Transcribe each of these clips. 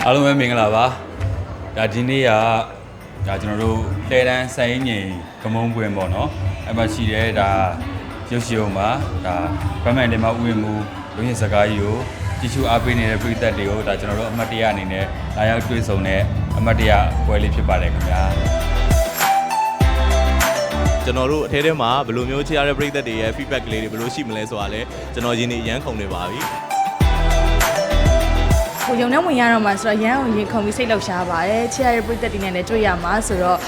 အားလုံးပဲမင်္ဂလာပါဒါဒီနေ့ကဒါကျွန်တော်တို့လှဲတန်းစိုင်းငိန်ကမုံပွင့်ပေါ့နော်အဲ့မှာရှိတဲ့ဒါရုပ်ရှင်ုံမှာဒါဗမန်တင်မဥယျာဉ်မူလူရင်စကားကြီးကိုကြည့်ရှုအားပေးနေတဲ့ပရိသတ်တွေကိုဒါကျွန်တော်တို့အမှတ်တရအနေနဲ့လာရောက်တွေ့ဆုံတဲ့အမှတ်တရပွဲလေးဖြစ်ပါတယ်ခင်ဗျာကျွန်တော်တို့အထဲထဲမှာဘယ်လိုမျိုးချရတဲ့ပရိသတ်တွေရဲ့ feedback ကလေးတွေဘယ်လိုရှိမလဲဆိုတာလည်းကျွန်တော်ရင်းနေရမ်းခုန်နေပါပြီဟိုရုံနဲ့ဝင်ရတော့မှဆိုတော့ရန်ကိုရင်ခုန်ပြီးစိတ်လှုပ်ရှားပါတယ်ချစ်ရတဲ့ပရိသတ်တွေနဲ့လည်းတွေ့ရမှာဆိုတော့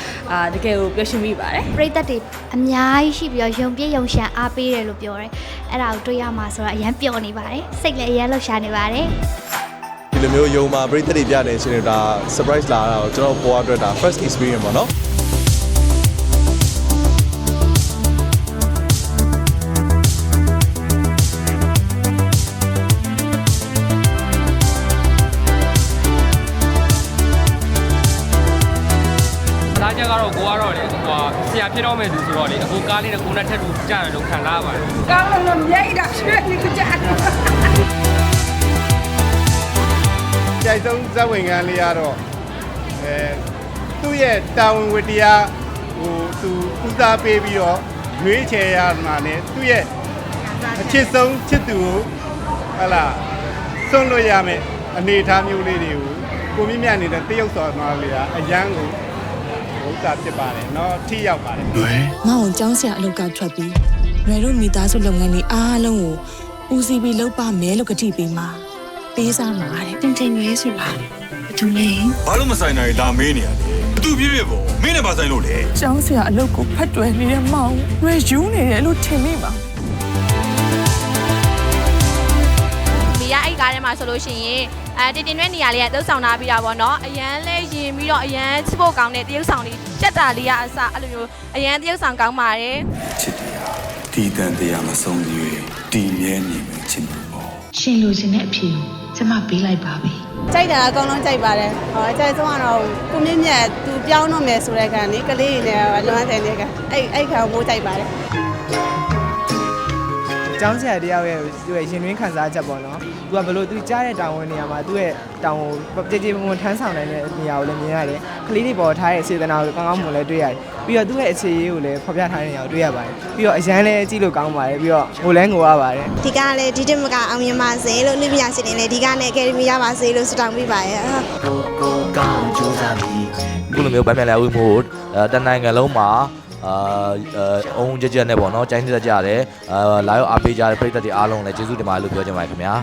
တကယ်ကိုပျော်ရွှင်မိပါတယ်ပရိသတ်တွေအများကြီးရှိပြီးတော့ယုံပြည့်ယုံရှံအားပေးတယ်လို့ပြောတယ်အဲ့ဒါကိုတွေ့ရမှာဆိုတော့အရန်ပျော်နေပါတယ်စိတ်လည်းအရန်လှုပ်ရှားနေပါတယ်ဒီလိုမျိုးယုံမှာပရိသတ်တွေပြတယ်ဆိုတော့ဒါ surprise လာတာကိုကျွန်တော်ပေါ်အတွက်ဒါ first experience ပေါ့နော်သားချက်ကတော့ကိုကတော့လေဟိုဆရာဖြစ်တော့မယ်သူဆိုတော့လေအခုကားလေးနဲ့ကိုနဲ့ထက်တူကြားတယ်လို့ခံစားရပါတယ်ကားလုံးမြိုက်တာရွှေနေကြတယ်ကြိုက်ဆုံးဇက်ဝင်ကန်းလေးကတော့သူ့ရဲ့တာဝန်ဝတ္တရားဟိုသူဦးစားပေးပြီးတော့ရွေးချယ်ရမှာ ਨੇ သူ့ရဲ့အချစ်ဆုံးချစ်သူကိုဟလာစွန့်လွတ်ရမယ်အနေအထားမျိုးလေးတွေကိုမြင့်မြတ်နေတဲ့တရုပ်ဆောင်သားလေးကအရန်ကိုဥစ္စာဖြစ်ပါတယ်เนาะထိရောက်ပါတယ်ငါ့ကိုကျောင်းဆရာအလုပ်ကထွက်ပြီးရွယ်တို့မိသားစုလုပ်ငန်းတွေအားလုံးကိုဦးစီးပြီးလုပ်ပါမယ်လို့ကတိပေးမှာပေးစားမှာတဲ့တင်တင်ရွေးဆိုတာဘာလို့လဲဘာလို့မဆိုင်နိုင်လာမေးနေရလဲသူပြည့်ပေါ့မင်းနဲ့မဆိုင်လို့လေကျောင်းဆရာအလုပ်ကိုဖတ်တွယ်နေတဲ့မောင်ရွယ်ယူနေတယ်လို့ထင်မိပါမိရအဲ့ကားထဲမှာဆိုလို့ရှိရင်တင်တင်တဲ့နေရာလေးကတုပ်ဆောင်ထားပြီးတာပေါ့နော်အရန်လဲရင်ပြီးတော့အရန်ချစ်ဖို့ကောင်းတဲ့တရုပ်ဆောင်လေးချက်တာလေးကအစအဲ့လိုမျိုးအရန်တရုပ်ဆောင်ကောင်းပါတယ်ချစ်တရားဒီတန်တရားမဆုံးသေးတည်မြဲနေမယ်ချစ်ဖို့ပေါ့ရှင်လိုချင်တဲ့အဖြေကိုကျမပေးလိုက်ပါပြီကြိုက်တာအကောင်လုံးကြိုက်ပါတယ်ဟောအကြိုက်ဆုံးကတော့ကိုမြင့်မြတ်သူပြောင်းတော့မယ်ဆိုတဲ့ကန်လေကလေးတွေနဲ့လွမ်းတယ်လေကအဲ့ကောင်မိုးကြိုက်ပါတယ်ကျောင်းဆရာတယောက်ရဲ့သူ့ရဲ့ရင်တွင်းခံစားချက်ပေါ့နော်သူကဘလို့သူကြားတဲ့တောင်ဝင်နေရာမှာသူ့ရဲ့တောင်ကိုကြည်ကြည်မွန်ထမ်းဆောင်နိုင်တဲ့နေရာကိုလည်းမြင်ရတယ်ကလေးတွေပေါ်ထားတဲ့စေတနာကိုကောင်းကောင်းမွန်လည်းတွေ့ရတယ်ပြီးတော့သူ့ရဲ့အခြေရေးကိုလည်းဖော်ပြထားတဲ့နေရာကိုတွေ့ရပါတယ်ပြီးတော့အရန်လည်းကြည့်လို့ကောင်းပါတယ်ပြီးတော့ငိုလဲငိုရပါတယ်ဒီကလည်းဒီတစ်မကအောင်မြင်ပါစေလို့နှိမ့်ပြရှင်နေလေဒီကလည်းအကယ်ဒမီရပါစေလို့ဆုတောင်းပေးပါရဲ့ကိုကောင်းကြိုးစားပြီးခုလိုမျိုးဗမ်းမြန်လာဝေးမှုတနိုင်ငံလုံးမှာအုံကြကြနဲ့ပေါ့နော်ကျိုင်းကြကြတယ်လာရောက်အားပေးကြတဲ့ပရိသတ်တွေအားလုံးလည်းကျေးဇူးတင်ပါတယ်လို့ပြောချင်ပါတယ်ခင်ဗျာ